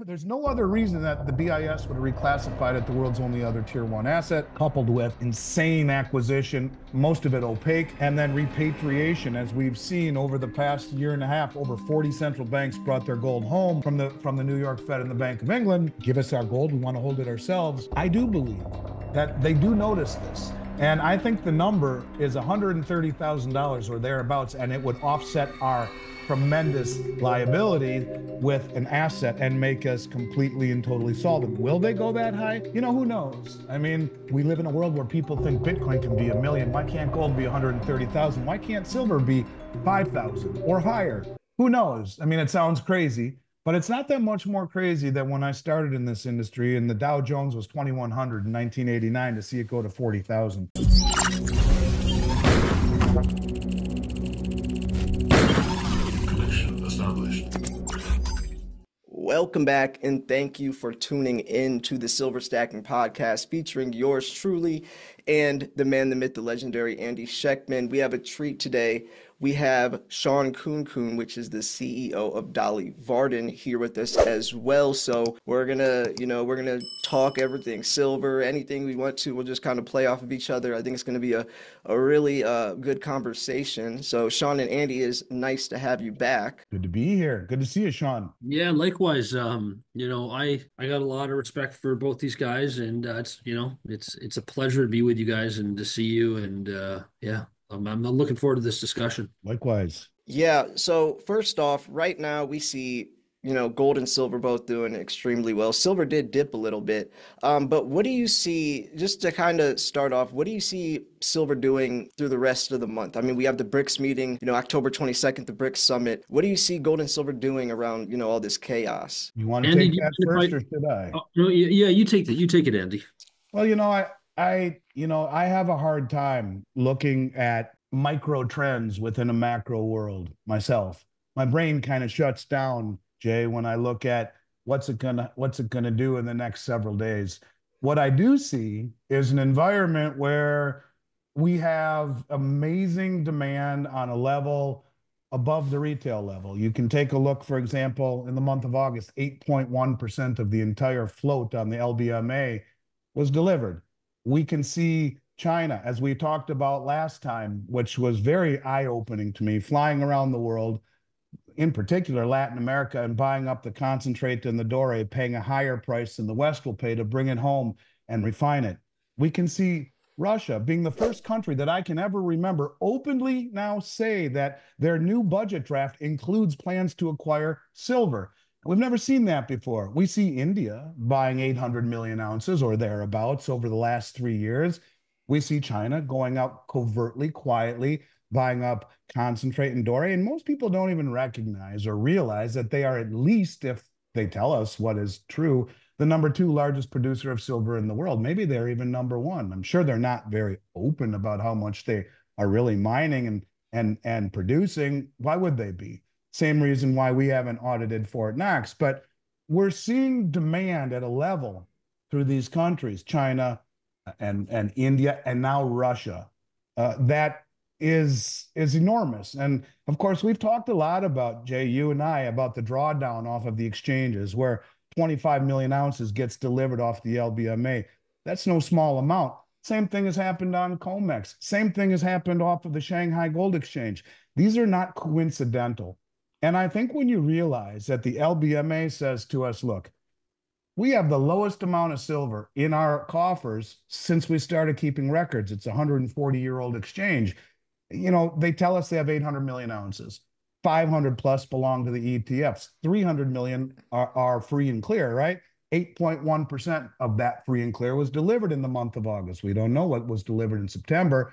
There's no other reason that the BIS would have reclassified it the world's only other tier one asset, coupled with insane acquisition, most of it opaque, and then repatriation, as we've seen over the past year and a half. Over 40 central banks brought their gold home from the New York Fed and the Bank of England. Give us our gold, we want to hold it ourselves. I do believe that they do notice this. And I think the number is $130,000 or thereabouts, and it would offset our tremendous liability with an asset and make us completely and totally solvent. Will they go that high? You know, who knows? I mean, we live in a world where people think Bitcoin can be 1 million. Why can't gold be 130,000? Why can't silver be 5,000 or higher? Who knows? I mean, it sounds crazy, but it's not that much more crazy than when I started in this industry and the Dow Jones was 2,100 in 1989 to see it go to 40,000. Connection established. Welcome back, and thank you for tuning in to the Silver Stacking Podcast featuring yours truly and the man, the myth, the legendary Andy Shectman. We have a treat today. We have Shawn KhunKhun, which is the CEO of Dolly Varden, here with us as well. So we're gonna talk everything silver, anything we want to. We'll just kind of play off of each other. I think it's gonna be a really good conversation. So Shawn and Andy, is nice to have you back. Good to be here. Good to see you, Shawn. Yeah, likewise. I got a lot of respect for both these guys, and it's a pleasure to be with you guys and to see you. And I'm looking forward to this discussion. Likewise. Yeah, so first off, right now we see, gold and silver both doing extremely well. Silver did dip a little bit. But what do you see, just to kind of start off, what do you see silver doing through the rest of the month? I mean, we have the BRICS meeting, October 22nd, the BRICS summit. What do you see gold and silver doing around, all this chaos? You want to Andy, take that first, or should I? No, yeah, you take that. You take it, Andy. Well, I have a hard time looking at micro trends within a macro world myself. My brain kind of shuts down, Jay, when I look at what's it gonna do in the next several days. What I do see is an environment where we have amazing demand on a level above the retail level. You can take a look, for example, in the month of August, 8.1% of the entire float on the LBMA was delivered. We can see China, as we talked about last time, which was very eye-opening to me, flying around the world, in particular Latin America, and buying up the concentrate and the doré, paying a higher price than the West will pay to bring it home and refine it. We can see Russia being the first country that I can ever remember openly now say that their new budget draft includes plans to acquire silver. We've never seen that before. We see India buying 800 million ounces or thereabouts over the last 3 years. We see China going out covertly, quietly, buying up concentrate and doré. And most people don't even recognize or realize that they are, at least if they tell us what is true, the #2 largest producer of silver in the world. Maybe they're even #1. I'm sure they're not very open about how much they are really mining and producing. Why would they be? Same reason why we haven't audited Fort Knox. But we're seeing demand at a level through these countries, China and India, and now Russia, that is enormous. And of course, we've talked a lot about, Jay, you and I, about the drawdown off of the exchanges, where 25 million ounces gets delivered off the LBMA. That's no small amount. Same thing has happened on COMEX. Same thing has happened off of the Shanghai Gold Exchange. These are not coincidental. And I think when you realize that the LBMA says to us, look, we have the lowest amount of silver in our coffers since we started keeping records. It's a 140-year-old exchange. They tell us they have 800 million ounces. 500 plus belong to the ETFs. 300 million are free and clear, right? 8.1% of that free and clear was delivered in the month of August. We don't know what was delivered in September.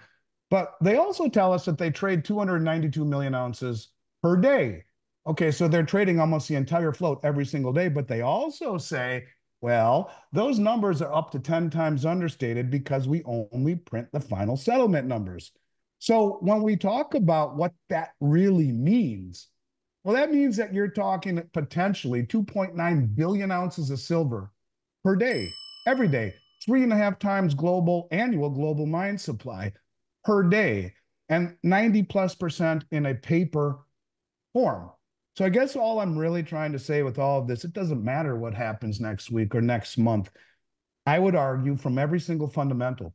But they also tell us that they trade 292 million ounces per day. Okay, so they're trading almost the entire float every single day, but they also say, well, those numbers are up to 10 times understated because we only print the final settlement numbers. So when we talk about what that really means, well, that means that you're talking potentially 2.9 billion ounces of silver per day, every day, 3.5 times annual global mine supply per day, and 90+% in a paper form. So I guess all I'm really trying to say with all of this, it doesn't matter what happens next week or next month. I would argue from every single fundamental,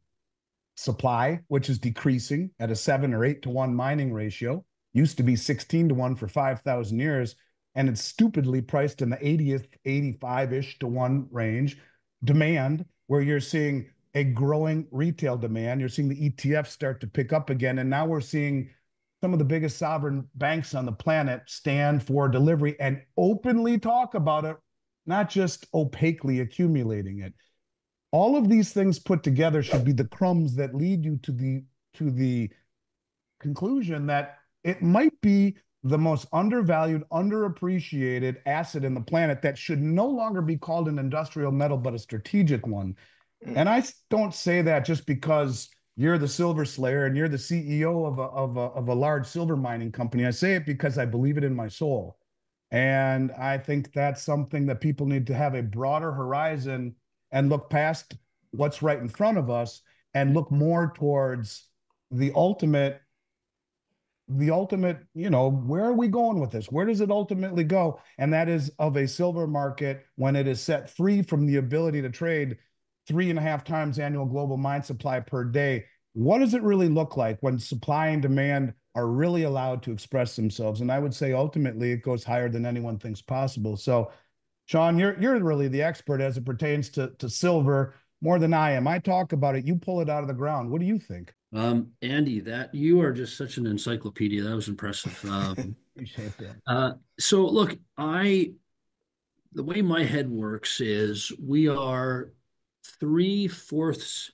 supply, which is decreasing at a 7 or 8 to 1 mining ratio, used to be 16 to 1 for 5,000 years, and it's stupidly priced in the 80th, 85-ish to 1 range. Demand, where you're seeing a growing retail demand, you're seeing the ETFs start to pick up again, and now we're seeing some of the biggest sovereign banks on the planet stand for delivery and openly talk about it, not just opaquely accumulating it. All of these things put together should be the crumbs that lead you to the conclusion that it might be the most undervalued, underappreciated asset in the planet that should no longer be called an industrial metal, but a strategic one. And I don't say that just because you're the silver slayer and you're the CEO of a large silver mining company. I say it because I believe it in my soul. And I think that's something that people need to have a broader horizon and look past what's right in front of us and look more towards the ultimate where are we going with this? Where does it ultimately go? And that is of a silver market when it is set free from the ability to trade 3.5 times annual global mine supply per day. What does it really look like when supply and demand are really allowed to express themselves? And I would say ultimately it goes higher than anyone thinks possible. So, Shawn, you're really the expert as it pertains to silver more than I am. I talk about it, you pull it out of the ground. What do you think? Andy, that you are just such an encyclopedia. That was impressive. Appreciate that. So look, the way my head works is we are 3/4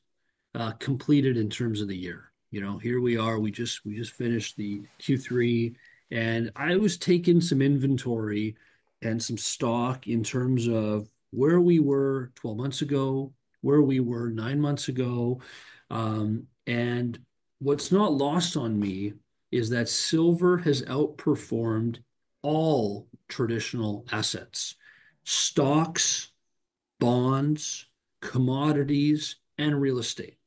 completed in terms of the year. Here we are. We just finished the Q3, and I was taking some inventory and some stock in terms of where we were 12 months ago, where we were 9 months ago, and what's not lost on me is that silver has outperformed all traditional assets, stocks, bonds, commodities, and real estate.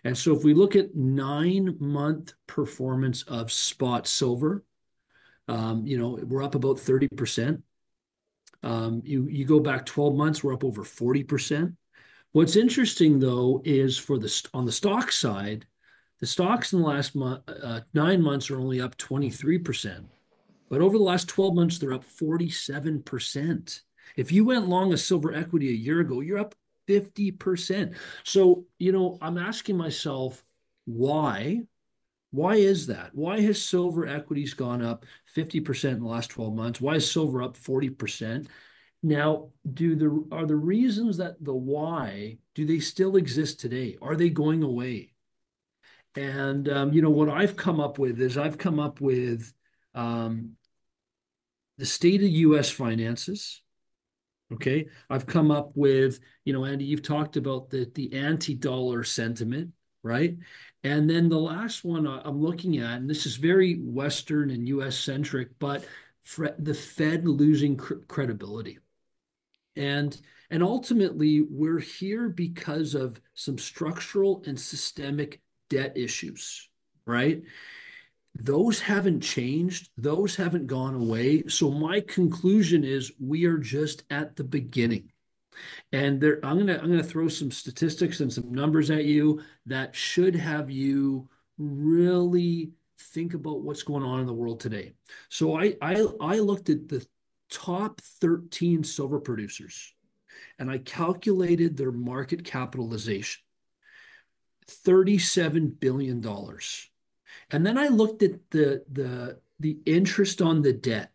And so if we look at 9-month performance of spot silver, we're up about 30%. You go back 12 months, we're up over 40%. What's interesting though is on the stock side, the stocks in the last 9 months are only up 23%, but over the last 12 months they're up 47%. If you went long a silver equity a year ago, you're up 50%. So, I'm asking myself, why? Why is that? Why has silver equities gone up 50% in the last 12 months? Why is silver up 40%? Now, are the reasons that the why, do they still exist today? Are they going away? And what I've come up with is um, the state of U.S. finances. Okay, I've come up with, Andy, you've talked about the anti-dollar sentiment, right? And then the last one I'm looking at, and this is very Western and U.S. centric, but the Fed losing credibility. And ultimately, we're here because of some structural and systemic debt issues, right? Those haven't changed. Those haven't gone away. So my conclusion is we are just at the beginning. And I'm gonna throw some statistics and some numbers at you that should have you really think about what's going on in the world today. So I looked at the top 13 silver producers and I calculated their market capitalization, $37 billion. And then I looked at the interest on the debt,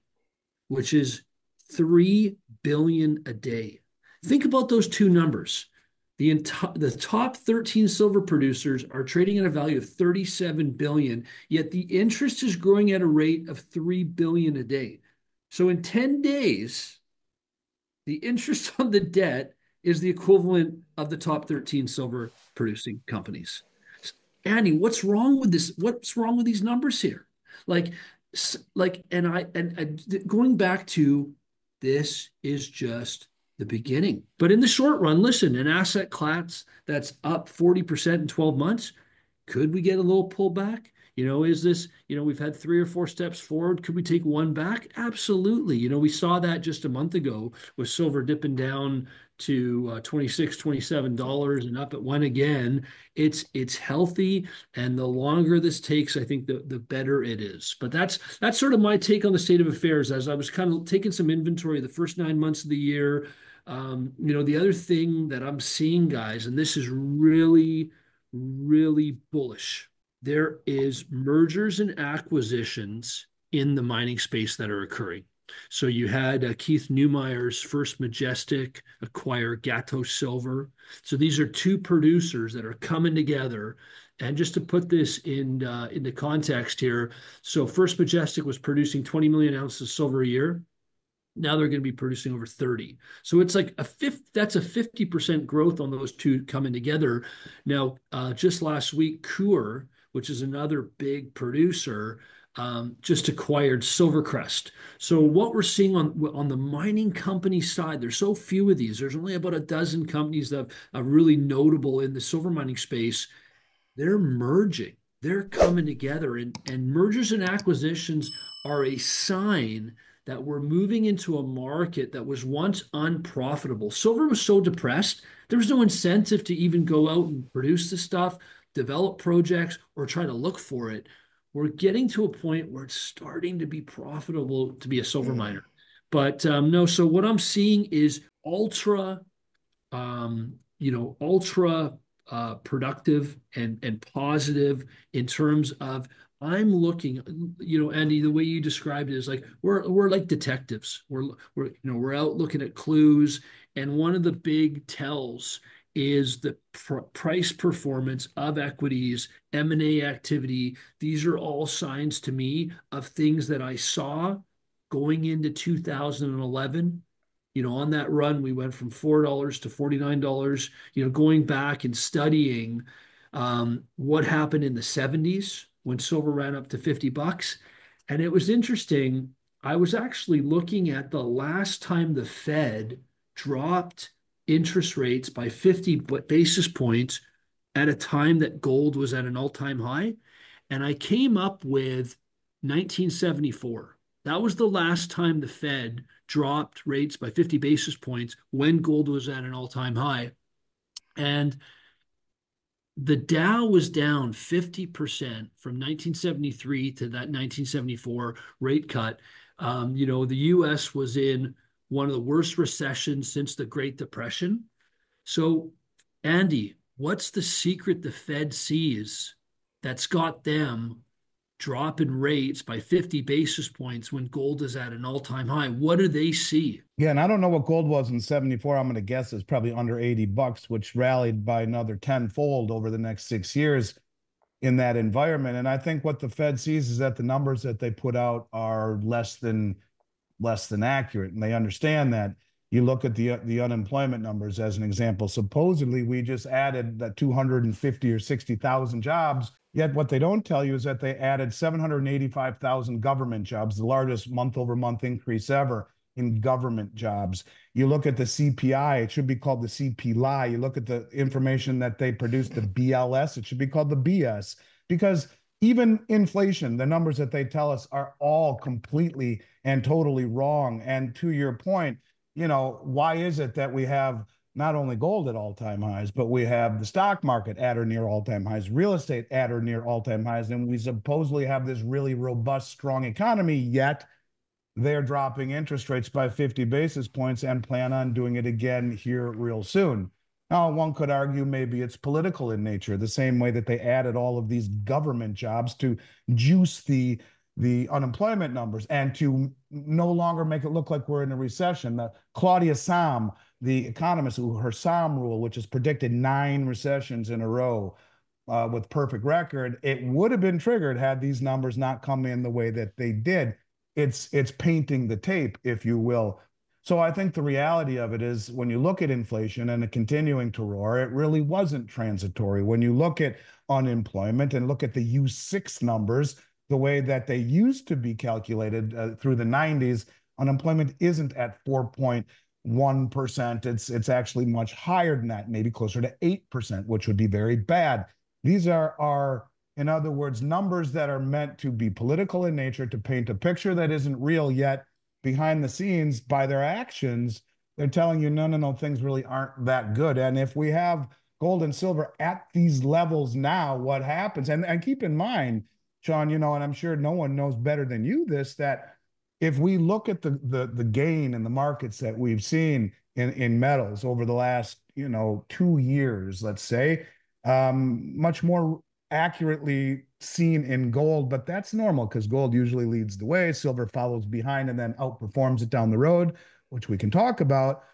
which is 3 billion a day. Think about those two numbers. The top 13 silver producers are trading at a value of 37 billion, yet the interest is growing at a rate of 3 billion a day. So in 10 days, the interest on the debt is the equivalent of the top 13 silver producing companies. Andy, what's wrong with this? What's wrong with these numbers here? Like, going back to this is just the beginning. But in the short run, listen, an asset class that's up 40% in 12 months, could we get a little pullback? Is this, we've had 3 or 4 steps forward. Could we take one back? Absolutely. We saw that just a month ago with silver dipping down to $26, $27 and up at one again. It's healthy, and the longer this takes, I think the better it is. But that's sort of my take on the state of affairs as I was kind of taking some inventory of the first 9 months of the year. The other thing that I'm seeing, guys, and this is really, really bullish. There is mergers and acquisitions in the mining space that are occurring. So you had Keith Neumeyer's First Majestic acquire Gatos Silver. So these are two producers that are coming together. And just to put this into context here, so First Majestic was producing 20 million ounces of silver a year. Now they're going to be producing over 30. So it's like that's a 50% growth on those two coming together. Now, just last week, Coeur, which is another big producer, just acquired Silvercrest. So what we're seeing on the mining company side, there's so few of these. There's only about a dozen companies that are really notable in the silver mining space. They're merging. They're coming together, and mergers and acquisitions are a sign that we're moving into a market that was once unprofitable. Silver was so depressed, there was no incentive to even go out and produce the stuff, develop projects, or try to look for it. We're getting to a point where it's starting to be profitable to be a silver miner. But no, so what I'm seeing is ultra productive and positive in terms of I'm looking, Andy, the way you described it is like we're like detectives. We're out looking at clues, and one of the big tells is the price performance of equities, M&A activity. These are all signs to me of things that I saw going into 2011. On that run, we went from $4 to $49, going back and studying what happened in the 70s when silver ran up to $50. And it was interesting. I was actually looking at the last time the Fed dropped interest rates by 50 basis points at a time that gold was at an all-time high. And I came up with 1974. That was the last time the Fed dropped rates by 50 basis points when gold was at an all-time high. And the Dow was down 50% from 1973 to that 1974 rate cut. The US was in one of the worst recessions since the Great Depression. So, Andy, what's the secret the Fed sees that's got them dropping rates by 50 basis points when gold is at an all-time high? What do they see? Yeah, and I don't know what gold was in 74. I'm going to guess it's probably under $80, which rallied by another tenfold over the next 6 years in that environment. And I think what the Fed sees is that the numbers that they put out are less than accurate, and they understand that. You look at the unemployment numbers as an example. Supposedly, we just added that 250 or 60,000 jobs. Yet what they don't tell you is that they added 785,000 government jobs, the largest month-over-month increase ever in government jobs. You look at the CPI, it should be called the CPI. You look at the information that they produced, the BLS, it should be called the BS, because even inflation, the numbers that they tell us are all completely and totally wrong. And to your point, why is it that we have not only gold at all-time highs, but we have the stock market at or near all-time highs, real estate at or near all-time highs, and we supposedly have this really robust, strong economy, yet they're dropping interest rates by 50 basis points and plan on doing it again here real soon. Now, one could argue maybe it's political in nature, the same way that they added all of these government jobs to juice the unemployment numbers and to no longer make it look like we're in a recession. Claudia Sahm, the economist, her Sahm rule, which has predicted 9 recessions in a row with perfect record, it would have been triggered had these numbers not come in the way that they did. It's painting the tape, if you will. So I think the reality of it is when you look at inflation and it continuing to roar, it really wasn't transitory. When you look at unemployment and look at the U6 numbers, the way that they used to be calculated through the 90s, unemployment isn't at 4.1%. It's actually much higher than that, maybe closer to 8%, which would be very bad. These are In other words, numbers that are meant to be political in nature, to paint a picture that isn't real, yet behind the scenes, by their actions, they're telling you, no, no, no, things really aren't that good. And if we have gold and silver at these levels now, what happens? And keep in mind, Shawn, and I'm sure no one knows better than you this, that if we look at the gain in the markets that we've seen in metals over the last 2 years, let's say, much more accurately seen in gold, but that's normal because gold usually leads the way, silver follows behind and then outperforms it down the road, which we can talk about.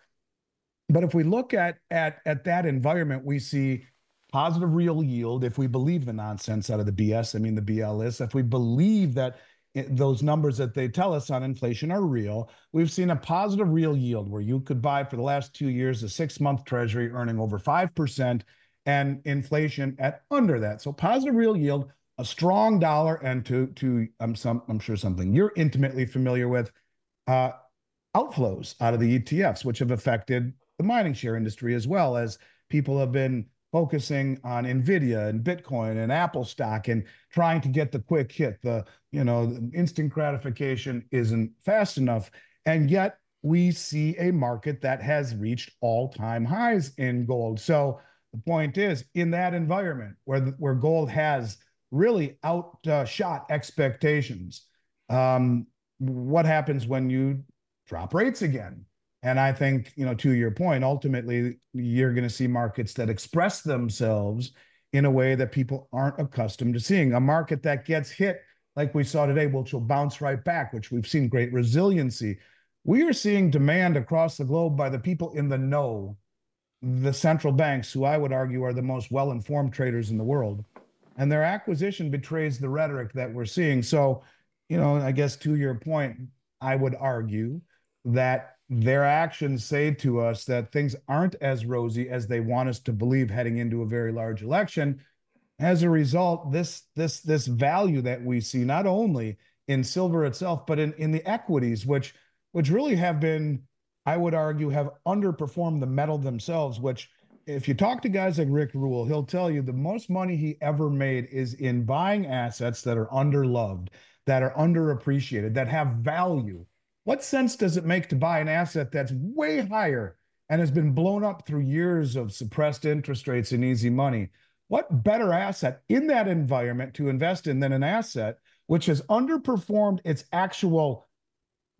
But if we look at that environment, we see positive real yield. If we believe the nonsense out of the BS, I mean the BLS, if we believe that those numbers that they tell us on inflation are real, we've seen a positive real yield where you could buy for the last 2 years a 6-month treasury earning over 5% and inflation at under that. So positive real yield, a strong dollar, and I'm sure something you're intimately familiar with, uh, outflows out of the ETFs, which have affected the mining share industry as well, as people have been focusing on Nvidia and Bitcoin and Apple stock and trying to get the quick hit. The instant gratification isn't fast enough. And yet we see a market that has reached all-time highs in gold. So the point is, in that environment where gold has really outshot expectations, what happens when you drop rates again? And I think, to your point, ultimately, you're going to see markets that express themselves in a way that people aren't accustomed to seeing. A market that gets hit, like we saw today, which will bounce right back, which we've seen great resiliency. We are seeing demand across the globe by the people in the know, the central banks, who I would argue are the most well-informed traders in the world. And their acquisition betrays the rhetoric that we're seeing. So, I guess to your point, I would argue that their actions say to us that things aren't as rosy as they want us to believe heading into a very large election. As a result, this value that we see not only in silver itself, but in the equities, which really have been, I would argue, have underperformed the metal themselves, which if you talk to guys like Rick Rule, he'll tell you the most money he ever made is in buying assets that are underloved, that are underappreciated, that have value. What sense does it make to buy an asset that's way higher and has been blown up through years of suppressed interest rates and easy money? What better asset in that environment to invest in than an asset which has underperformed its actual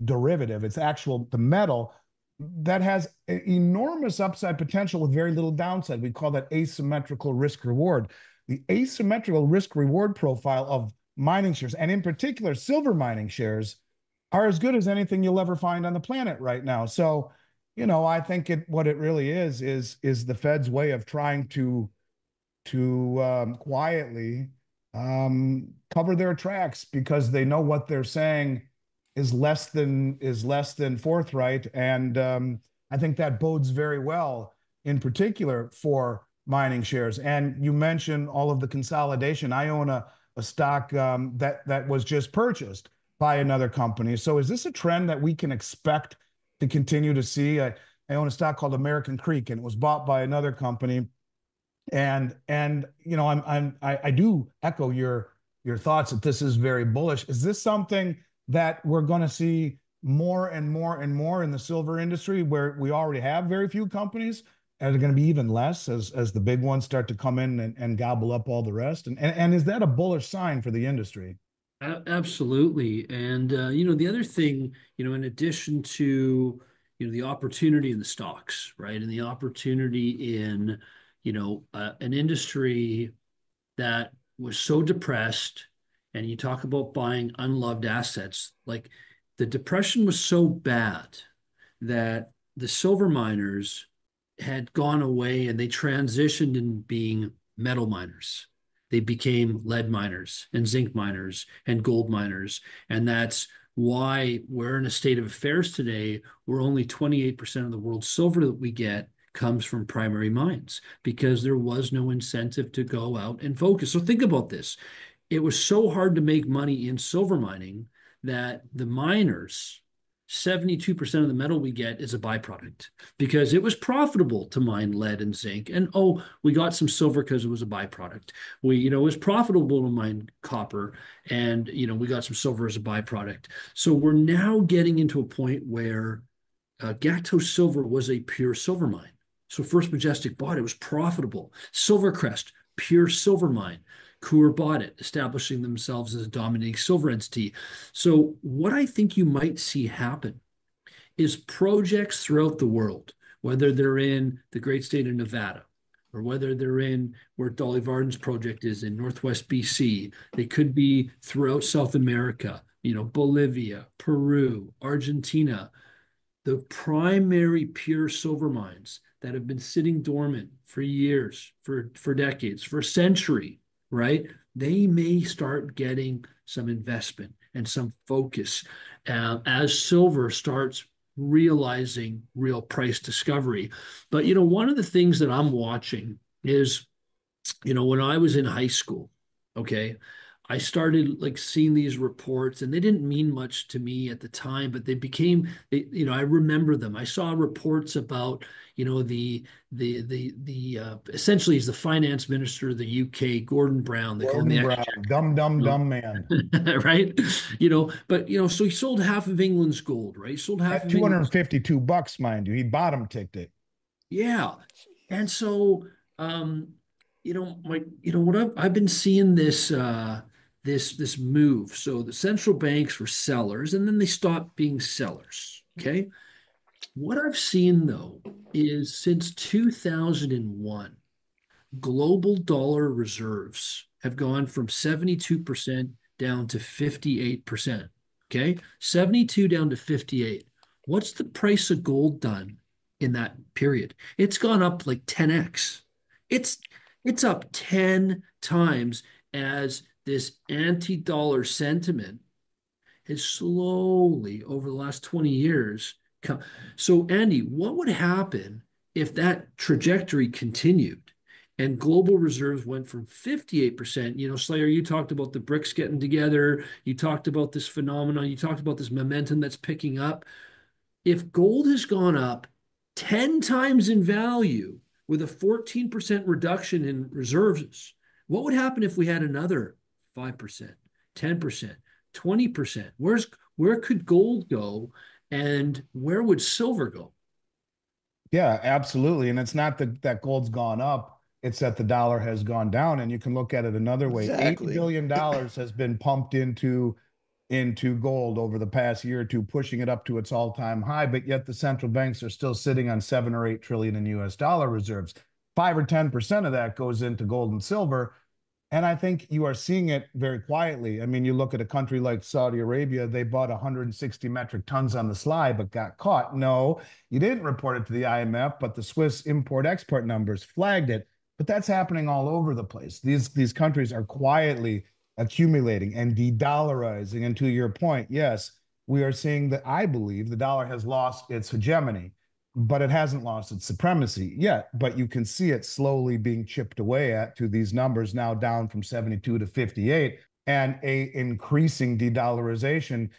derivative, the metal, that has enormous upside potential with very little downside? We call that asymmetrical risk reward. The asymmetrical risk reward profile of mining shares, and in particular silver mining shares, are as good as anything you'll ever find on the planet right now. So, I think what it really is the Fed's way of trying to quietly cover their tracks, because they know what they're saying is less than forthright, and I think that bodes very well, in particular for mining shares. And you mentioned all of the consolidation. I own a stock that was just purchased by another company. So is this a trend that we can expect to continue to see? I own a stock called American Creek, and it was bought by another company. And I do echo your thoughts that this is very bullish. Is this something that we're going to see more and more and more in the silver industry, where we already have very few companies, and they're going to be even less as the big ones start to come in and gobble up all the rest? And is that a bullish sign for the industry? Absolutely. And the other thing, in addition to, the opportunity in the stocks, right? And the opportunity in, an industry that was so depressed, and you talk about buying unloved assets, like the depression was so bad that the silver miners had gone away and they transitioned in being metal miners. They became lead miners and zinc miners and gold miners. And that's why we're in a state of affairs today where only 28% of the world's silver that we get comes from primary mines, because there was no incentive to go out and focus. So think about this. It was so hard to make money in silver mining that the miners 72% of the metal we get is a byproduct because it was profitable to mine lead and zinc. And we got some silver because it was a byproduct. It was profitable to mine copper and, we got some silver as a byproduct. So we're now getting into a point where Gatos Silver was a pure silver mine. So First Majestic bought it. It was profitable. Silvercrest, pure silver mine. Coeur bought it, establishing themselves as a dominating silver entity. So what I think you might see happen is projects throughout the world, whether they're in the great state of Nevada, or whether they're in where Dolly Varden's project is in Northwest BC. They could be throughout South America, Bolivia, Peru, Argentina, the primary pure silver mines that have been sitting dormant for years, for decades, for a century, right? They may start getting some investment and some focus as silver starts realizing real price discovery. But, one of the things that I'm watching is, when I was in high school, okay, I started like seeing these reports and they didn't mean much to me at the time, but I remember them. I saw reports about, the essentially he's the finance minister of the UK, Gordon Brown. They call him the Gordon Brown, dumb man. right? But so he sold half of England's gold, right? He sold half At of England's. $252, mind you, he bottom ticked it. Yeah. And so, what I've been seeing this move. So the central banks were sellers and then they stopped being sellers. Okay. What I've seen though is since 2001, global dollar reserves have gone from 72% down to 58%. Okay. 72 down to 58. What's the price of gold done in that period? It's gone up like 10x. It's it's up 10 times as this anti-dollar sentiment has slowly over the last 20 years come. So Andy, what would happen if that trajectory continued and global reserves went from 58%? Slayer, you talked about the BRICS getting together, you talked about this phenomenon, you talked about this momentum that's picking up. If gold has gone up 10 times in value with a 14% reduction in reserves, what would happen if we had another 5%, 10%, 20%? Where could gold go and where would silver go? Yeah, absolutely. And it's not that gold's gone up, it's that the dollar has gone down. And you can look at it another way. $80 Exactly. billion has been pumped into gold over the past year or two, pushing it up to its all-time high. But yet the central banks are still sitting on 7 or 8 trillion in US dollar reserves. 5 or 10% of that goes into gold and silver. And I think you are seeing it very quietly. I mean, you look at a country like Saudi Arabia, they bought 160 metric tons on the sly, but got caught. No, you didn't report it to the IMF, but the Swiss import-export numbers flagged it. But that's happening all over the place. These countries are quietly accumulating and de-dollarizing. And to your point, yes, we are seeing that I believe the dollar has lost its hegemony, but it hasn't lost its supremacy yet. But you can see it slowly being chipped away at to these numbers now down from 72 to 58 and a increasing de-dollarization.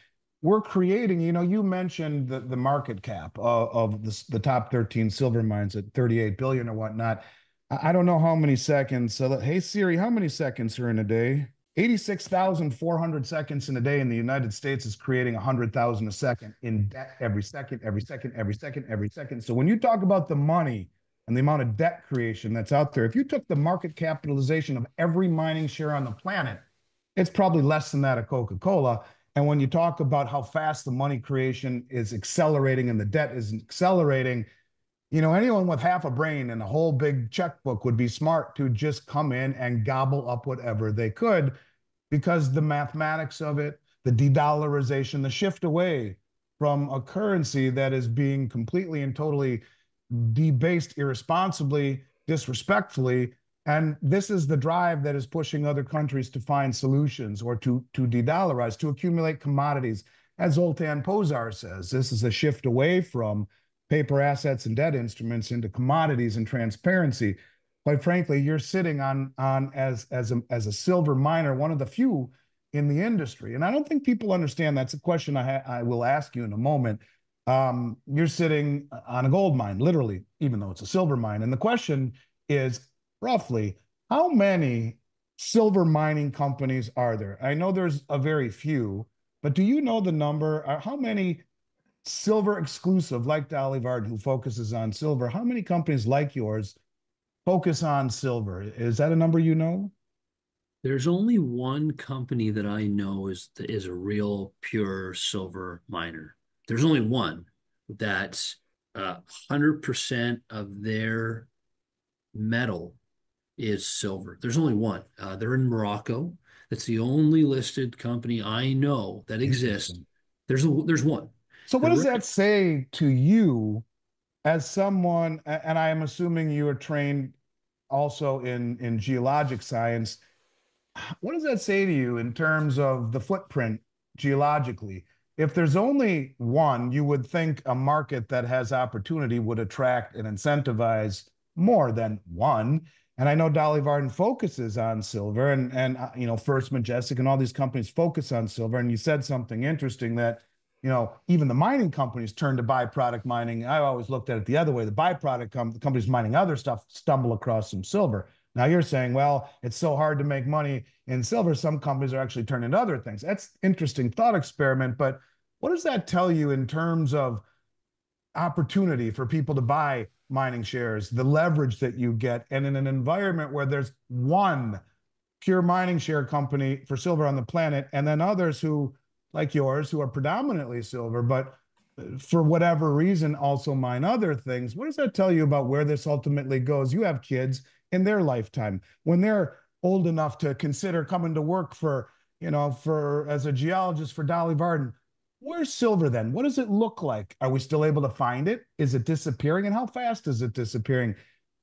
We're creating, you mentioned the market cap of the top 13 silver mines at 38 billion or whatnot. I don't know how many seconds. So, hey, Siri, how many seconds are in a day? 86,400 seconds in a day in the United States is creating 100,000 a second in debt every second, every second, every second, every second. So when you talk about the money and the amount of debt creation that's out there, if you took the market capitalization of every mining share on the planet, it's probably less than that of Coca-Cola. And when you talk about how fast the money creation is accelerating and the debt is accelerating, anyone with half a brain and a whole big checkbook would be smart to just come in and gobble up whatever they could, because the mathematics of it, the de-dollarization, the shift away from a currency that is being completely and totally debased irresponsibly, disrespectfully. And this is the drive that is pushing other countries to find solutions or to de-dollarize, to accumulate commodities. As Zoltan Pozar says, this is a shift away from paper assets and debt instruments into commodities and transparency. Quite frankly, you're sitting on as a silver miner, one of the few in the industry. And I don't think people understand. That's a question I will ask you in a moment. You're sitting on a gold mine, literally, even though it's a silver mine. And the question is roughly, how many silver mining companies are there? I know there's a very few, but do you know the number? How many silver exclusive, like Dolly Varden, who focuses on silver, how many companies like yours focus on silver? Is that a number you know? There's only one company that I know is a real pure silver miner. There's only one that's 100% of their metal is silver. There's only one. They're in Morocco. That's the only listed company I know that exists. Interesting. There's one. So, what The does re that say to you as someone? And I am assuming you are trained also in geologic science. What does that say to you in terms of the footprint geologically? If there's only one, you would think a market that has opportunity would attract and incentivize more than one. And I know Dolly Varden focuses on silver, and First Majestic and all these companies focus on silver. And you said something interesting that even the mining companies turn to byproduct mining. I always looked at it the other way. The byproduct companies mining other stuff stumble across some silver. Now you're saying, well, it's so hard to make money in silver. Some companies are actually turning to other things. That's interesting thought experiment. But what does that tell you in terms of opportunity for people to buy mining shares, the leverage that you get, and in an environment where there's one pure mining share company for silver on the planet, and then others who, like yours, who are predominantly silver, but for whatever reason also mine other things. What does that tell you about where this ultimately goes? You have kids in their lifetime when they're old enough to consider coming to work for as a geologist for Dolly Varden. Where's silver then? What does it look like? Are we still able to find it? Is it disappearing? And how fast is it disappearing?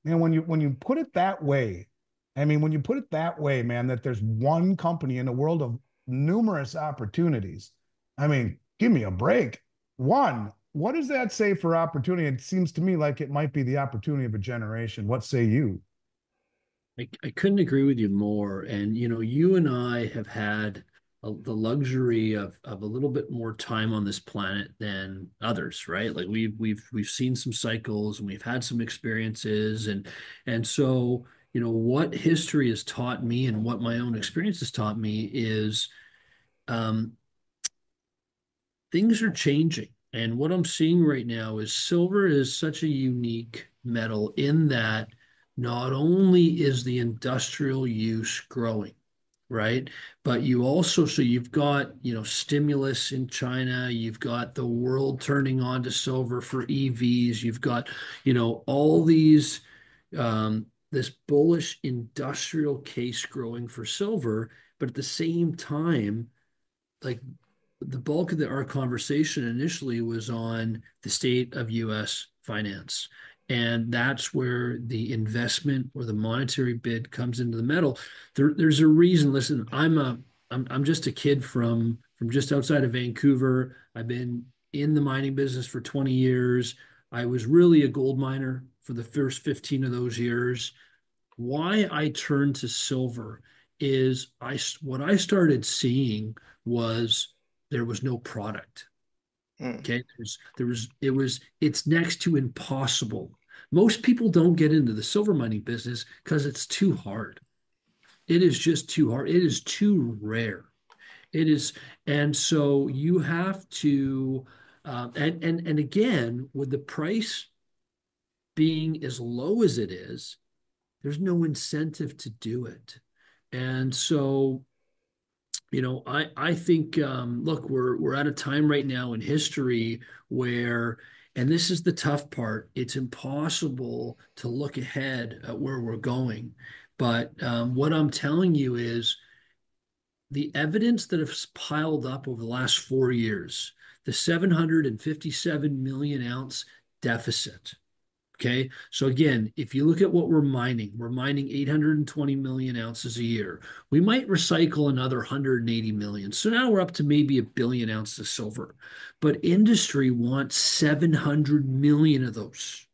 When you put it that way, I mean, when you put it that way, man, that there's one company in a world of numerous opportunities. I mean, give me a break. One, what does that say for opportunity? It seems to me like it might be the opportunity of a generation. What say you? I couldn't agree with you more. And you and I have had the luxury of a little bit more time on this planet than others, right? Like we've seen some cycles and we've had some experiences, and so what history has taught me and what my own experience has taught me is um, things are changing. And what I'm seeing right now is silver is such a unique metal in that not only is the industrial use growing, right? But so you've got, stimulus in China, you've got the world turning on to silver for EVs, you've got, all this bullish industrial case growing for silver, but at the same time, like the bulk of our conversation initially was on the state of U.S. finance. And that's where the investment or the monetary bid comes into the metal. There's a reason. Listen, I'm just a kid from just outside of Vancouver. I've been in the mining business for 20 years. I was really a gold miner for the first 15 of those years. Why I turned to silver is what I started seeing was there was no product. Mm. Okay. It's next to impossible. Most people don't get into the silver mining business because it's too hard. It is just too hard. It is too rare. It is, and so you have to, and again, with the price being as low as it is, there's no incentive to do it. And so I think look, we're at a time right now in history where, and this is the tough part, it's impossible to look ahead at where we're going. But what I'm telling you is the evidence that has piled up over the last 4 years, the 757 million ounce deficit. Okay. So again, if you look at what we're mining 820 million ounces a year. We might recycle another 180 million. So now we're up to maybe a billion ounces of silver. But industry wants 700 million of those.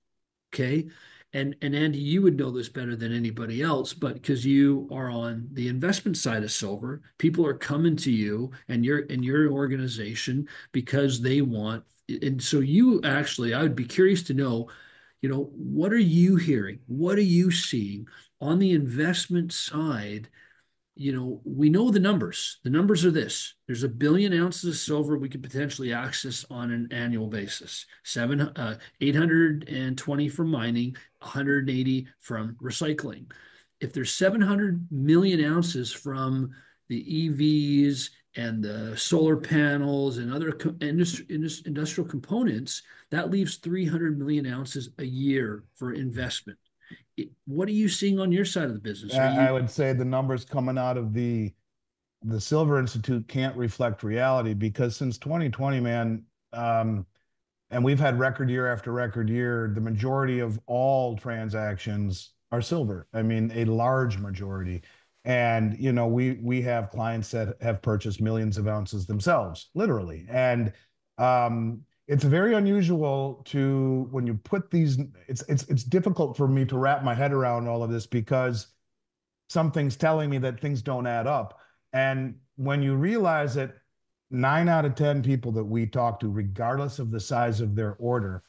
Okay. And Andy, you would know this better than anybody else, but because you are on the investment side of silver, people are coming to you and your organization because they want. And so you actually, I would be curious to know, what are you hearing? What are you seeing on the investment side? We know the numbers. The numbers are this: there's 1 billion ounces of silver we could potentially access on an annual basis. 820 from mining, 180 from recycling. If there's 700 million ounces from the EVs and the solar panels and other industrial components, that leaves 300 million ounces a year for investment. What are you seeing on your side of the business? Are I you would say the numbers coming out of the Silver Institute can't reflect reality because since 2020, man, and we've had record year after record year, the majority of all transactions are silver. I mean, a large majority. And we have clients that have purchased millions of ounces themselves, literally. And it's very unusual to when you put these. It's difficult for me to wrap my head around all of this because something's telling me that things don't add up. And when you realize that 9 out of 10 people that we talk to, regardless of the size of their order,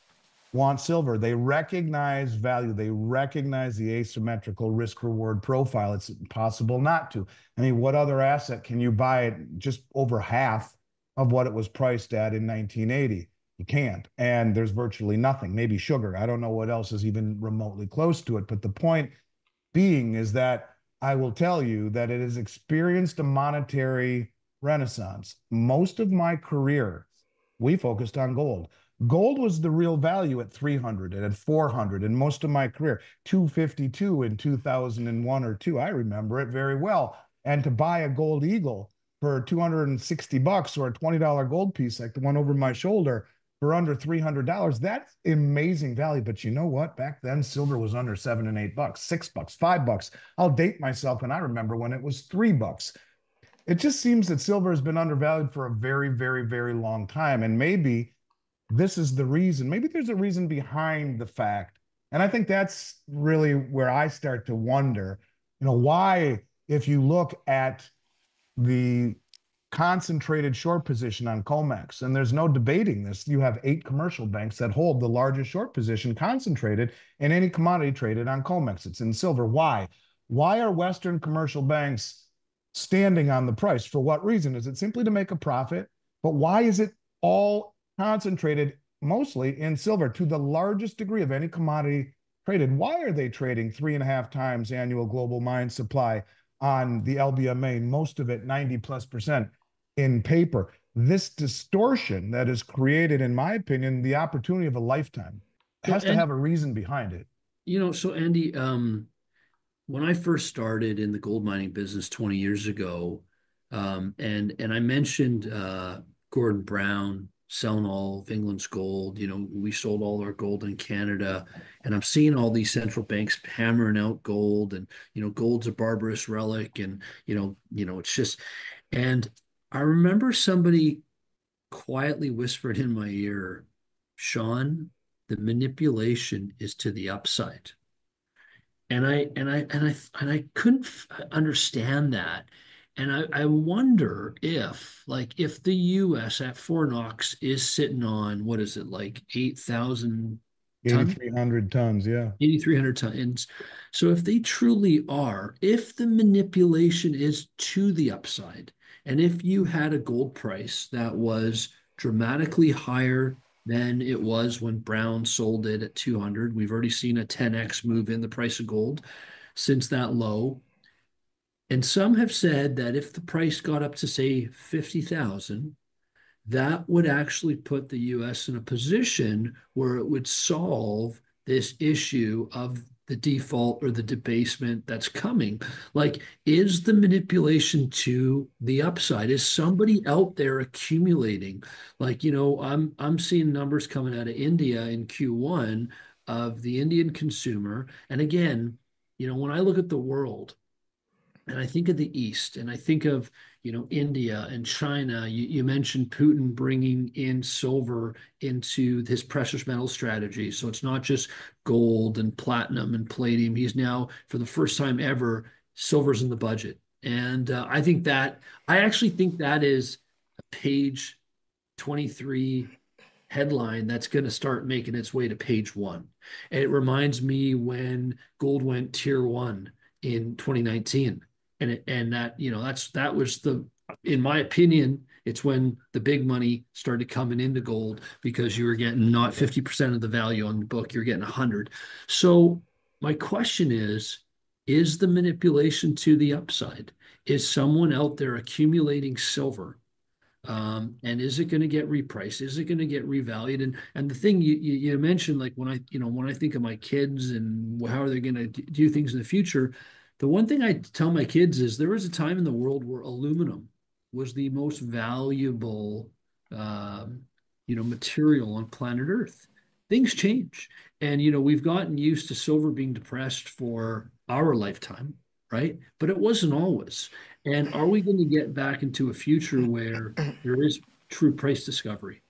want silver. They recognize value. They recognize the asymmetrical risk reward profile. It's impossible not to. I mean, what other asset can you buy at just over half of what it was priced at in 1980? You can't. And there's virtually nothing. Maybe sugar. I don't know what else is even remotely close to it. But the point being is that I will tell you that it has experienced a monetary renaissance. Most of my career, we focused on gold. Gold was the real value at 300 and at 400 and most of my career, 252 in 2001 or 2. I remember it very well. And to buy a gold eagle for $260 or a $20 gold piece like the one over my shoulder for under $300, that's amazing value. But you know what? Back then, silver was under $7 and $8, $6, $5. I'll date myself, and I remember when it was $3. It just seems that silver has been undervalued for a very, very, very long time. And maybe this is the reason. Maybe there's a reason behind the fact. And I think that's really where I start to wonder, why, if you look at the concentrated short position on COMEX, and there's no debating this. You have 8 commercial banks that hold the largest short position concentrated in any commodity traded on COMEX. It's in silver. Why? Why are Western commercial banks standing on the price? For what reason? Is it simply to make a profit? But why is it all concentrated mostly in silver to the largest degree of any commodity traded? Why are they trading 3.5 times annual global mine supply on the LBMA, most of it 90+% in paper? This distortion that is created, in my opinion, the opportunity of a lifetime so has to and have a reason behind it. so Andy, when I first started in the gold mining business 20 years ago, and I mentioned Gordon Brown selling all of England's gold. We sold all our gold in Canada, and I'm seeing all these central banks hammering out gold, and gold's a barbarous relic, and it's just. And I remember somebody quietly whispered in my ear, Shawn, the manipulation is to the upside. And I couldn't understand that. And I wonder if the US at Fort Knox is sitting on, what is it, like 8,000 tons? 8,300 tons, yeah. 8,300 tons. So if they truly are, if the manipulation is to the upside, and if you had a gold price that was dramatically higher than it was when Brown sold it at 200, we've already seen a 10x move in the price of gold since that low. And some have said that if the price got up to, say, 50,000, that would actually put the US in a position where it would solve this issue of the default or the debasement that's coming. Like, is the manipulation to the upside? Is somebody out there accumulating? Like, I'm seeing numbers coming out of India in Q1 of the Indian consumer. And again, when I look at the world, and I think of the East, and I think of, India and China. You mentioned Putin bringing in silver into his precious metal strategy. So it's not just gold and platinum and palladium. He's now, for the first time ever, silver's in the budget. And I actually think that is a page 23 headline that's going to start making its way to page one. And it reminds me when gold went tier one in 2019. And that was in my opinion, it's when the big money started coming into gold because you were getting not 50% of the value on the book, you're getting 100. So my question is the manipulation to the upside? Is someone out there accumulating silver? And is it going to get repriced? Is it going to get revalued? And the thing you mentioned, like when I think of my kids and how are they going to do things in the future, the one thing I tell my kids is there was a time in the world where aluminum was the most valuable material on planet Earth. Things change, and we've gotten used to silver being depressed for our lifetime, right? But it wasn't always. And are we going to get back into a future where there is true price discovery?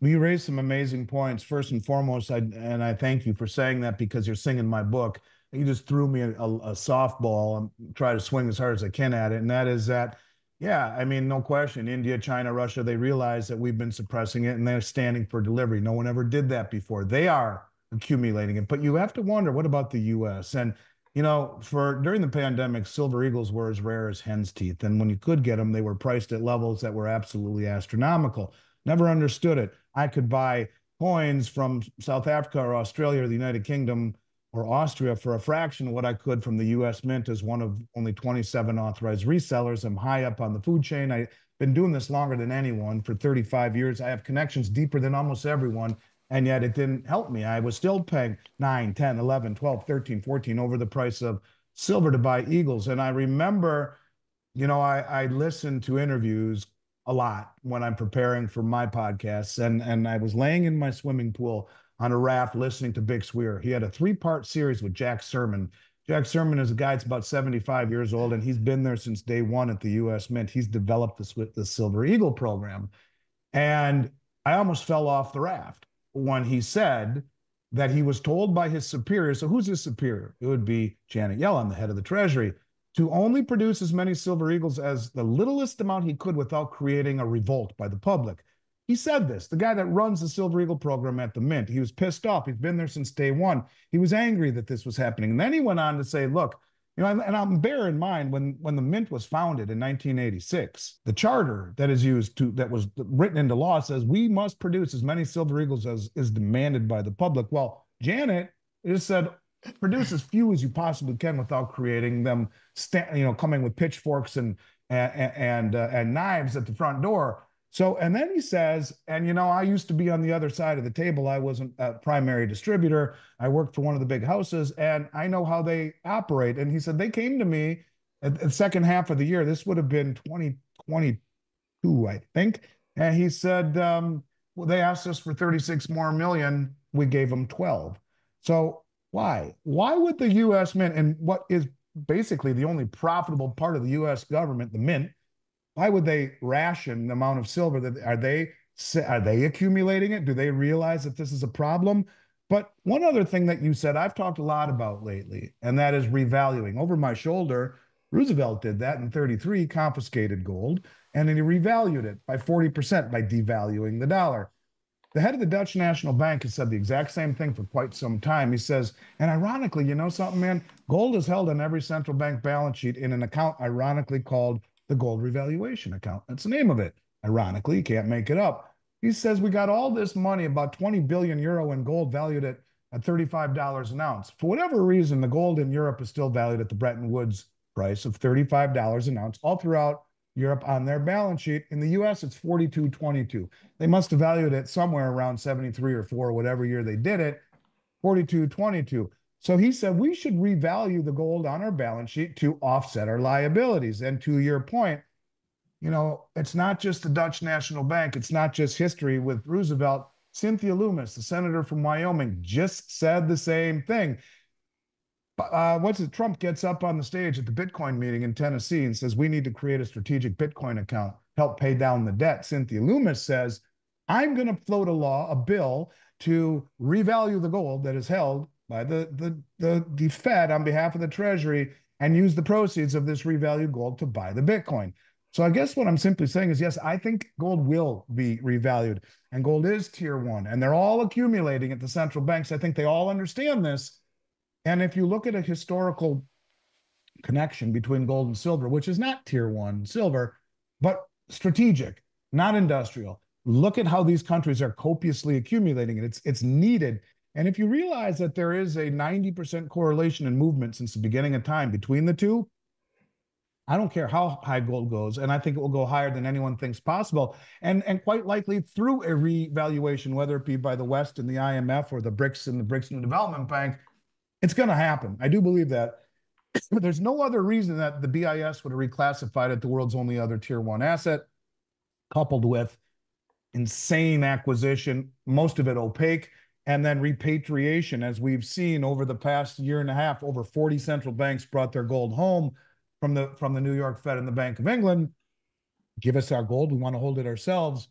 Well, you raised some amazing points. First and foremost, I thank you for saying that because you're singing my book. You just threw me a softball and try to swing as hard as I can at it. And that is that, yeah, I mean, no question, India, China, Russia, they realize that we've been suppressing it and they're standing for delivery. No one ever did that before. They are accumulating it. But you have to wonder, what about the US? And for during the pandemic, silver eagles were as rare as hen's teeth. And when you could get them, they were priced at levels that were absolutely astronomical. Never understood it. I could buy coins from South Africa or Australia or the United Kingdom or Austria for a fraction of what I could from the US Mint as one of only 27 authorized resellers. I'm high up on the food chain. I've been doing this longer than anyone for 35 years. I have connections deeper than almost everyone. And yet it didn't help me. I was still paying 9, 10, 11, 12, 13, 14 over the price of silver to buy eagles. And I remember, I listened to interviews a lot when I'm preparing for my podcasts. And I was laying in my swimming pool on a raft listening to Big Swear. He had a 3-part series with Jack Sermon. Jack Sermon is a guy that's about 75 years old, and he's been there since day one at the US Mint. He's developed the Silver Eagle program. And I almost fell off the raft when he said that he was told by his superior. So who's his superior? It would be Janet Yellen, the head of the Treasury, to only produce as many silver eagles as the littlest amount he could without creating a revolt by the public. He said this, the guy that runs the Silver Eagle program at the Mint. He was pissed off. He's been there since day one. He was angry that this was happening. And then he went on to say, look, and I'm bear in mind when the Mint was founded in 1986, the charter that was written into law says we must produce as many silver eagles as is demanded by the public. Well, Janet just said produce as few as you possibly can without creating them, coming with pitchforks and knives at the front door. So, and then he says, and I used to be on the other side of the table. I wasn't a primary distributor. I worked for one of the big houses, and I know how they operate. And he said they came to me at the second half of the year. This would have been 2022, I think. And he said, well, they asked us for 36 more million. We gave them 12. So why? Why would the U.S. Mint, and what is basically the only profitable part of the U.S. government, the Mint, why would they ration the amount of silver? Are they accumulating it? Do they realize that this is a problem? But one other thing that you said, I've talked a lot about lately, and that is revaluing. Over my shoulder, Roosevelt did that in 33, confiscated gold, and then he revalued it by 40% by devaluing the dollar. The head of the Dutch National Bank has said the exact same thing for quite some time. He says, and ironically, you know something, man? Gold is held on every central bank balance sheet in an account ironically called the gold revaluation account. That's the name of it. Ironically, you can't make it up. He says we got all this money, about 20 billion euro in gold valued at $35 an ounce. For whatever reason, the gold in Europe is still valued at the Bretton Woods price of $35 an ounce all throughout Europe on their balance sheet. In the US, it's 42.22. They must have valued it somewhere around 73 or 4, whatever year they did it, 42.22. So he said we should revalue the gold on our balance sheet to offset our liabilities. And to your point, it's not just the Dutch National Bank. It's not just history with Roosevelt. Cynthia Loomis, the senator from Wyoming, just said the same thing. what's it? Trump gets up on the stage at the Bitcoin meeting in Tennessee and says, we need to create a strategic Bitcoin account, help pay down the debt. Cynthia Loomis says, I'm going to float a bill to revalue the gold that is held by the Fed on behalf of the Treasury and use the proceeds of this revalued gold to buy the Bitcoin. So I guess what I'm simply saying is, yes, I think gold will be revalued, and gold is tier one, and they're all accumulating at the central banks. I think they all understand this. And if you look at a historical connection between gold and silver, which is not tier one silver, but strategic, not industrial, look at how these countries are copiously accumulating it. It's needed. And if you realize that there is a 90% correlation in movement since the beginning of time between the two, I don't care how high gold goes, and I think it will go higher than anyone thinks possible, and quite likely through a revaluation, whether it be by the West and the IMF or the BRICS and the BRICS New Development Bank. It's going to happen. I do believe that. But there's no other reason that the BIS would have reclassified it the world's only other tier one asset, coupled with insane acquisition, most of it opaque, and then repatriation, as we've seen over the past year and a half. Over 40 central banks brought their gold home from the New York Fed and the Bank of England. Give us our gold. We want to hold it ourselves.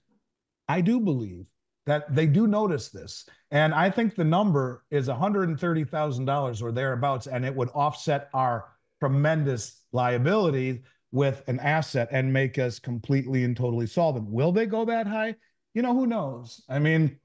I do believe that they do notice this. And I think the number is $130,000 or thereabouts, and it would offset our tremendous liability with an asset and make us completely and totally solvent. Will they go that high? Who knows? I mean,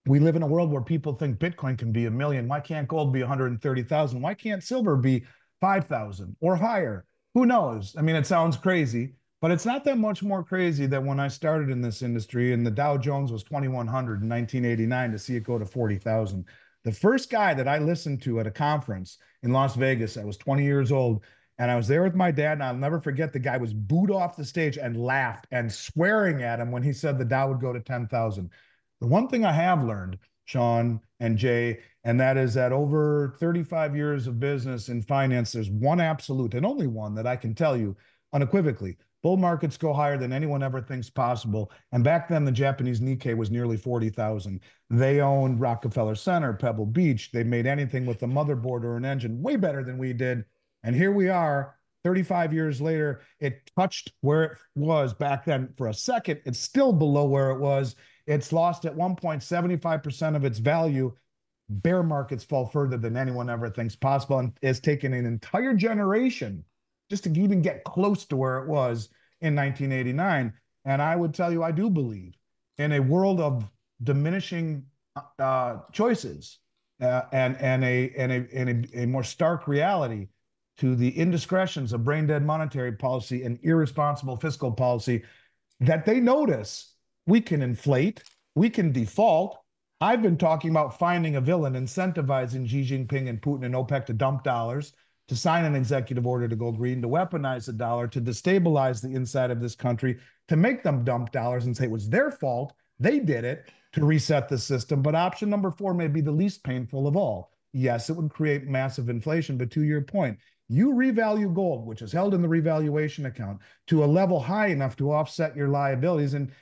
we live in a world where people think Bitcoin can be $1 million. Why can't gold be 130,000? Why can't silver be 5,000 or higher? Who knows? I mean, it sounds crazy, but it's not that much more crazy than when I started in this industry and the Dow Jones was 2,100 in 1989 to see it go to 40,000. The first guy that I listened to at a conference in Las Vegas, I was 20 years old, and I was there with my dad, and I'll never forget, the guy was booed off the stage and laughed and swearing at him when he said the Dow would go to 10,000. The one thing I have learned, Shawn and Jay, and that is that over 35 years of business in finance, there's one absolute and only one that I can tell you unequivocally. Bull markets go higher than anyone ever thinks possible. And back then, the Japanese Nikkei was nearly 40,000. They owned Rockefeller Center, Pebble Beach. They made anything with a motherboard or an engine way better than we did. And here we are, 35 years later. It touched where it was back then for a second. It's still below where it was. It's lost at 1.75% of its value. Bear markets fall further than anyone ever thinks possible, and it's taken an entire generation just to even get close to where it was in 1989. And I would tell you, I do believe in a world of diminishing choices and a more stark reality to the indiscretions of brain dead monetary policy and irresponsible fiscal policy, that they notice we can inflate, we can default. I've been talking about finding a villain, incentivizing Xi Jinping and Putin and OPEC to dump dollars, to sign an executive order to go green, to weaponize the dollar, to destabilize the inside of this country, to make them dump dollars and say it was their fault, they did it, to reset the system. But option number 4 may be the least painful of all. Yes, it would create massive inflation, but to your point, you revalue gold, which is held in the revaluation account, to a level high enough to offset your liabilities. And,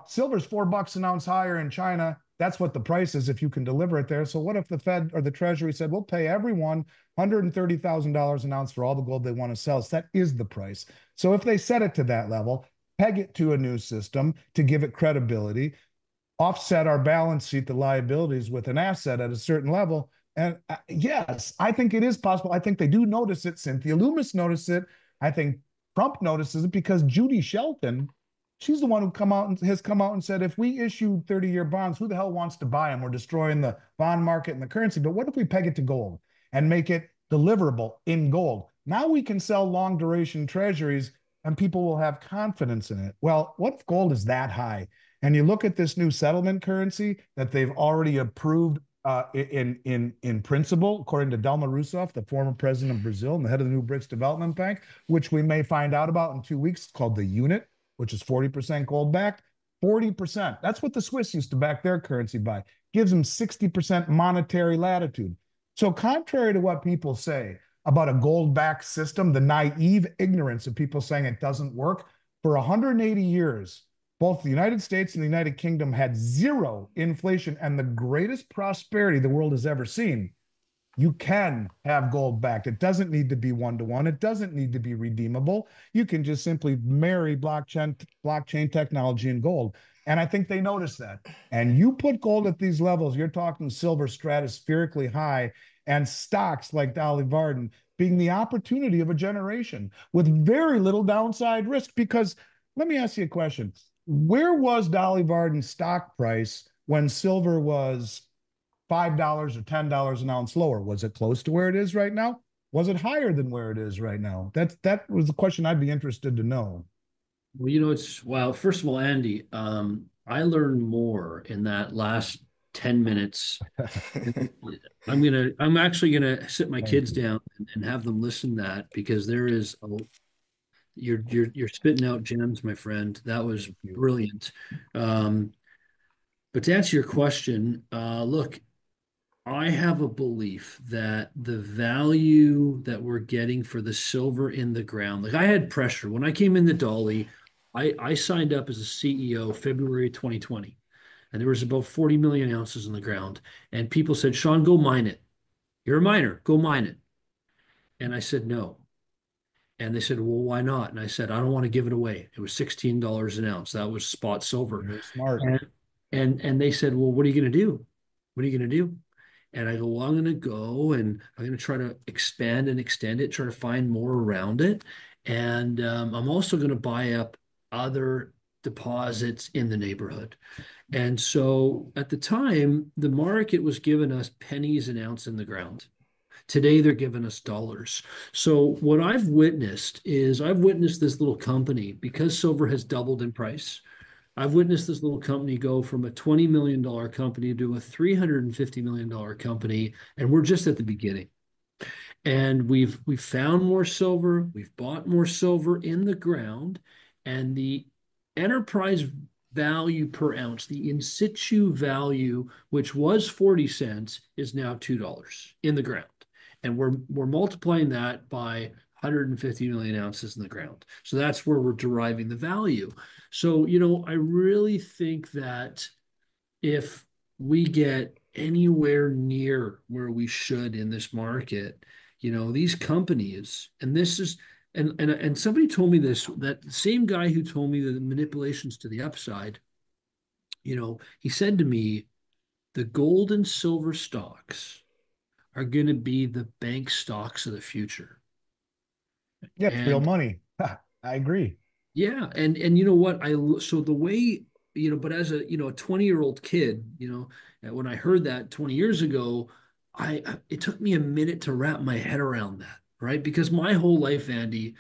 silver's $4 an ounce higher in China. That's what the price is if you can deliver it there. So what if the Fed or the Treasury said, we'll pay everyone $130,000 an ounce for all the gold they want to sell? So that is the price. So if they set it to that level, peg it to a new system to give it credibility, offset our balance sheet, the liabilities, with an asset at a certain level. And yes, I think it is possible. I think they do notice it. Cynthia Loomis noticed it. I think Trump notices it because Judy Shelton, she's the one who has come out and said, if we issue 30-year bonds, who the hell wants to buy them? We're destroying the bond market and the currency. But what if we peg it to gold and make it deliverable in gold? Now we can sell long duration treasuries and people will have confidence in it. Well, what if gold is that high? And you look at this new settlement currency that they've already approved in principle, according to Dilma Rousseff, the former president of Brazil and the head of the new BRICS Development Bank, which we may find out about in 2 weeks, called the unit, which is 40% gold backed. 40%. That's what the Swiss used to back their currency by. Gives them 60% monetary latitude. So contrary to what people say about a gold-backed system, the naive ignorance of people saying it doesn't work, for 180 years, both the United States and the United Kingdom had zero inflation and the greatest prosperity the world has ever seen. You can have gold backed. It doesn't need to be one to one. It doesn't need to be redeemable. You can just simply marry blockchain technology and gold. And I think they notice that. And you put gold at these levels, you're talking silver stratospherically high, and stocks like Dolly Varden being the opportunity of a generation with very little downside risk. Because let me ask you a question. Where was Dolly Varden's stock price when silver was $5 or $10 an ounce lower? Was it close to where it is right now? Was it higher than where it is right now? That was the question I'd be interested to know. Well, it's well, first of all, Andy, I learned more in that last 10 minutes. I'm actually gonna sit my Thank kids you. down and have them listen to that because there is you're spitting out gems, my friend. That was Thank you. brilliant. Um, but to answer your question, look, I have a belief that the value that we're getting for the silver in the ground, like I had pressure when I came into Dolly, I signed up as a CEO February 2020, and there was about 40 million ounces in the ground. And people said, Shawn, go mine it. You're a miner, go mine it. And I said, no. And they said, well, why not? And I said, I don't want to give it away. It was $16 an ounce. That was spot silver. Very smart. And they said, well, what are you going to do? What are you going to do? And I go, well, I'm going to go and I'm going to try to expand and extend it, try to find more around it. And I'm also going to buy up other deposits in the neighborhood. And so at the time, the market was giving us pennies an ounce in the ground. Today, they're giving us dollars. So what I've witnessed this little company, because silver has doubled in price, I've witnessed this little company go from a $20 million company to a $350 million company, and we're just at the beginning. And we've found more silver, we've bought more silver in the ground, and the enterprise value per ounce, the in situ value, which was 40 cents, is now $2 in the ground. And we're multiplying that by 150 million ounces in the ground. So that's where we're deriving the value. So, I really think that if we get anywhere near where we should in this market, these companies, and this is, and somebody told me this, that same guy who told me that the manipulations to the upside, he said to me, the gold and silver stocks are going to be the bank stocks of the future. Yeah, it's real And money. I agree. yeah, and you know what? So the way, but as a 20-year-old kid, when I heard that 20 years ago, it took me a minute to wrap my head around that, right? Because my whole life, Andy,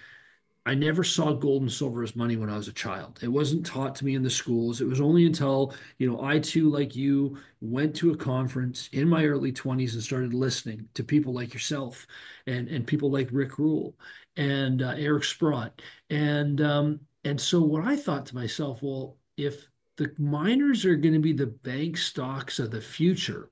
I never saw gold and silver as money when I was a child. It wasn't taught to me in the schools. It was only until, I too, like you, went to a conference in my early 20s and started listening to people like yourself and people like Rick Rule and Eric Sprott. And so what I thought to myself, well, if the miners are going to be the bank stocks of the future,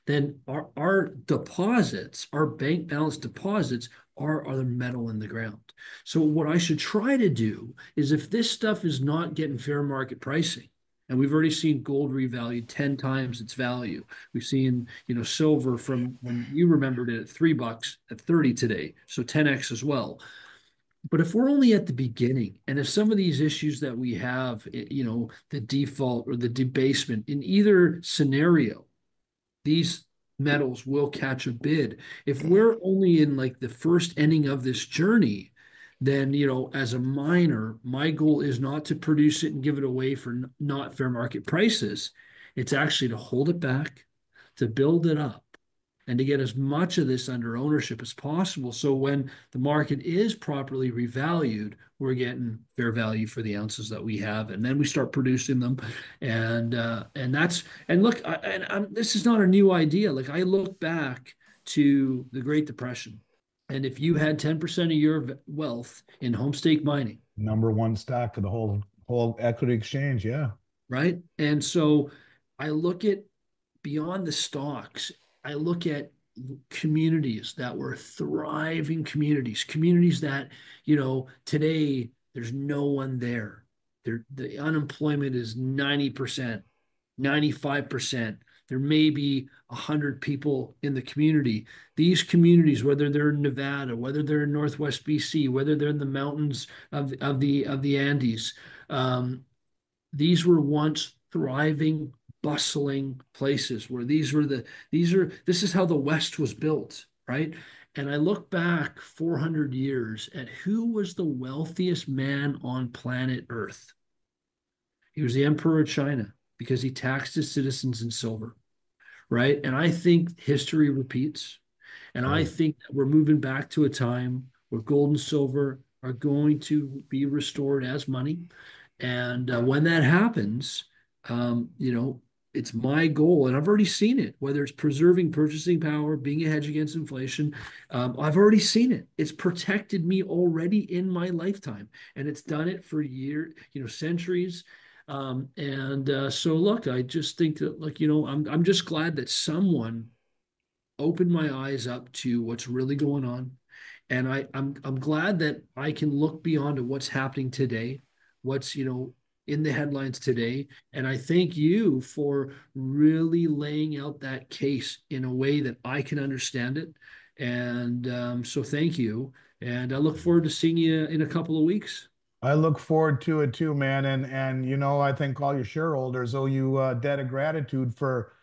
then our deposits, our bank balance deposits, are the metal in the ground. So what I should try to do is, if this stuff is not getting fair market pricing, and we've already seen gold revalued 10 times its value. We've seen, silver from when you remembered it at $3 at 30 today. So 10x as well. But if we're only at the beginning, and if some of these issues that we have, the default or the debasement in either scenario, these metals will catch a bid. If we're only in like the first inning of this journey, then, as a miner, my goal is not to produce it and give it away for not fair market prices. It's actually to hold it back, to build it up, and to get as much of this under ownership as possible. So when the market is properly revalued, we're getting fair value for the ounces that we have, and then we start producing them. And look, this is not a new idea. Like, I look back to the Great Depression, and if you had 10% of your wealth in home stake mining, Number one stock of the whole equity exchange. Yeah. right? And so I look at beyond the stocks, I look at communities that were thriving communities that, today there's no one there. The unemployment is 90%, 95%. There may be 100 people in the community. These communities, whether they're in Nevada, whether they're in Northwest BC, whether they're in the mountains of the Andes, um, these were once thriving, bustling places where this is how the West was built, right? And I look back 400 years at who was the wealthiest man on planet Earth. He was the emperor of China because he taxed his citizens in silver, right? And I think history repeats. And I Right. think that we're moving back to a time where gold and silver are going to be restored as money. And when that happens, you know, it's my goal, and I've already seen it, whether it's preserving purchasing power, being a hedge against inflation. I've already seen it. It's protected me already in my lifetime, and it's done it for years, centuries. So look, I just think that, like, I'm just glad that someone opened my eyes up to what's really going on. And I'm glad that I can look beyond to what's happening today, what's, in the headlines today. And I thank you for really laying out that case in a way that I can understand it. And so thank you. And I look forward to seeing you in a couple of weeks. I look forward to it too, man. And I think all your shareholders owe you a debt of gratitude for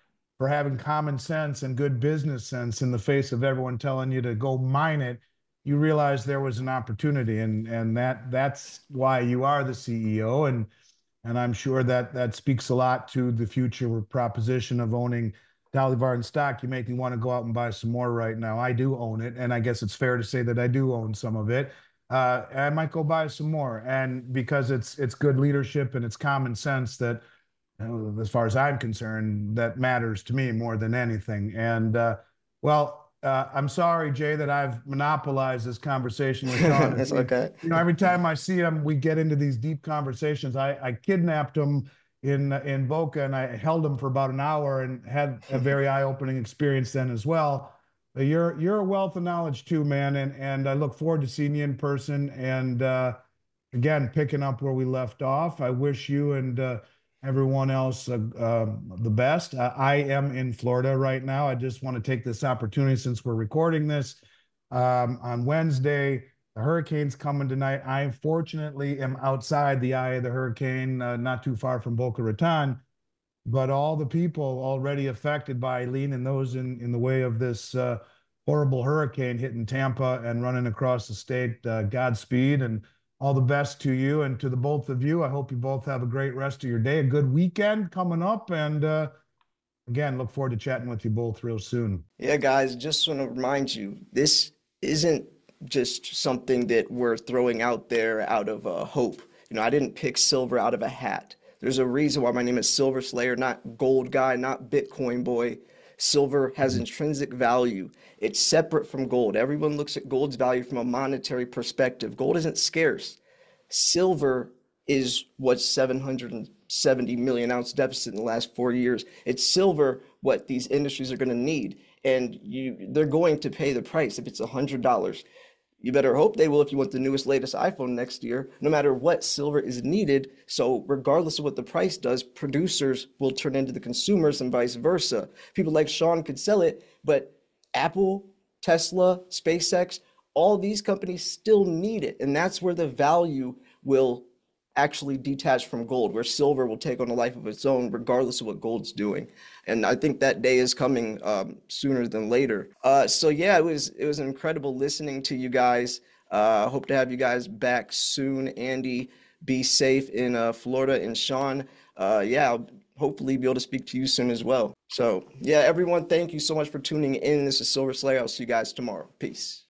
having common sense and good business sense in the face of everyone telling you to go mine it. You realized there was an opportunity, and that's why you are the CEO. And I'm sure that that speaks a lot to the future proposition of owning Dolly Varden stock. You make me want to go out and buy some more right now. I do own it, and I guess it's fair to say that I do own some of it. I might go buy some more, and because it's good leadership and it's common sense that, as far as I'm concerned, that matters to me more than anything. And I'm sorry, Jay, that I've monopolized this conversation with Shawn. It's okay. Every time I see him, we get into these deep conversations. I kidnapped him in Boca, and I held him for about an hour and had a very eye-opening experience then as well. You're a wealth of knowledge too, man, and I look forward to seeing you in person. And again, picking up where we left off, I wish you and everyone else the best. I am in Florida right now. I just want to take this opportunity, since we're recording this on Wednesday. The hurricane's coming tonight. I fortunately am outside the eye of the hurricane, not too far from Boca Raton. But all the people already affected by Eileen and those in the way of this horrible hurricane hitting Tampa and running across the state, Godspeed and all the best to you and to the both of you. I hope you both have a great rest of your day, a good weekend coming up. And again, look forward to chatting with you both real soon. Yeah, guys, just want to remind you, this isn't just something that we're throwing out there out of hope. I didn't pick silver out of a hat. There's a reason why my name is Silver Slayer, not Gold Guy, not Bitcoin Boy. Silver has intrinsic value. It's separate from gold. Everyone looks at gold's value from a monetary perspective. Gold isn't scarce. Silver is what's 770 million ounce deficit in the last 4 years. It's silver what these industries are going to need, and they're going to pay the price. If it's $100, you better hope they will if you want the newest, latest iPhone next year. No matter what, silver is needed. So regardless of what the price does, producers will turn into the consumers and vice versa. People like Shawn could sell it, but Apple, Tesla, SpaceX, all these companies still need it. And that's where the value will actually detach from gold, where silver will take on a life of its own, regardless of what gold's doing. And I think that day is coming sooner than later. So yeah, it was incredible listening to you guys. Hope to have you guys back soon. Andy, be safe in Florida, and Shawn, I'll hopefully be able to speak to you soon as well. So yeah, everyone, thank you so much for tuning in. This is Silver Slayer. I'll see you guys tomorrow. Peace.